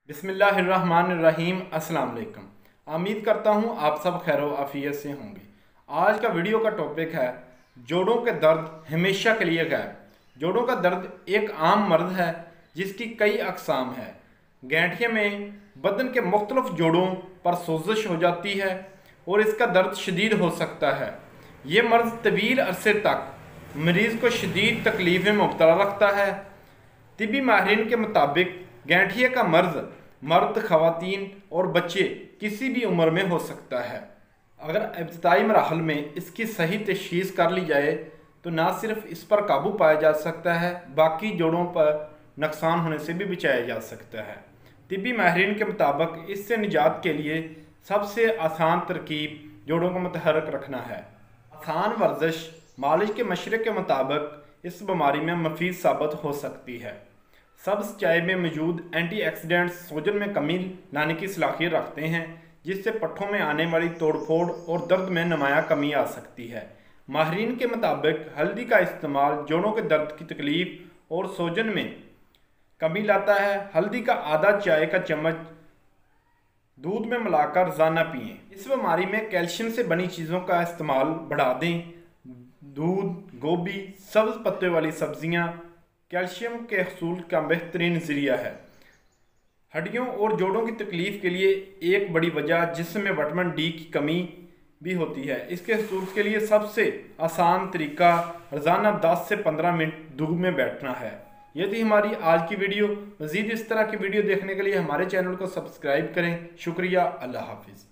बिस्मिल्लाहिर्रहमानिर्रहीम। अस्सलाम वालेकुम। उम्मीद करता हूँ आप सब खैर आफियत से होंगे। आज का वीडियो का टॉपिक है जोड़ों के दर्द हमेशा के लिए गायब। जोड़ों का दर्द एक आम मर्ज है जिसकी कई अकसाम है। गैंठिया में बदन के मुख्तलिफ जोड़ों पर सोजिश हो जाती है और इसका दर्द शदीद हो सकता है। ये मर्ज तवील अरसे तक मरीज़ को शदीद तकलीफ में मुब्तला रखता है। तिबी माहिरीन के मुताबिक गैंठिया का मर्ज मर्द, ख़वातीन और बच्चे किसी भी उम्र में हो सकता है। अगर इब्तदाई मराहल में इसकी सही तशख़ीस कर ली जाए तो ना सिर्फ इस पर काबू पाया जा सकता है, बाकी जोड़ों पर नुकसान होने से भी बचाया जा सकता है। तिबी माहिरीन के मुताबिक इससे निजात के लिए सबसे आसान तरकीब जोड़ों को मुतहरक रखना है। आसान वर्जिश मालिश के मशरे के मुताबिक इस बीमारी में मुफीद साबित हो सकती है। सब्ज़ चाय में मौजूद एंटीऑक्सीडेंट्स सोजन में कमी लाने की सलाहियत रखते हैं, जिससे पट्ठों में आने वाली तोड़फोड़ और दर्द में नुमायाँ कमी आ सकती है। माहिरीन के मुताबिक हल्दी का इस्तेमाल जोड़ों के दर्द की तकलीफ और सोजन में कमी लाता है। हल्दी का आधा चाय का चम्मच दूध में मिलाकर रोज़ाना पिएँ। इस बीमारी में कैल्शियम से बनी चीज़ों का इस्तेमाल बढ़ा दें। दूध, गोभी, सब्ज़ पत्ते वाली सब्ज़ियाँ कैल्शियम के हसूल का बेहतरीन ज़रिया है। हड्डियों और जोड़ों की तकलीफ़ के लिए एक बड़ी वजह जिस्म में विटामिन डी की कमी भी होती है। इसके हसूल के लिए सबसे आसान तरीका रोज़ाना 10 से 15 मिनट धूप में बैठना है। ये थी हमारी आज की वीडियो। मज़ीद इस तरह की वीडियो देखने के लिए हमारे चैनल को सब्सक्राइब करें। शुक्रिया। अल्लाह हाफिज़।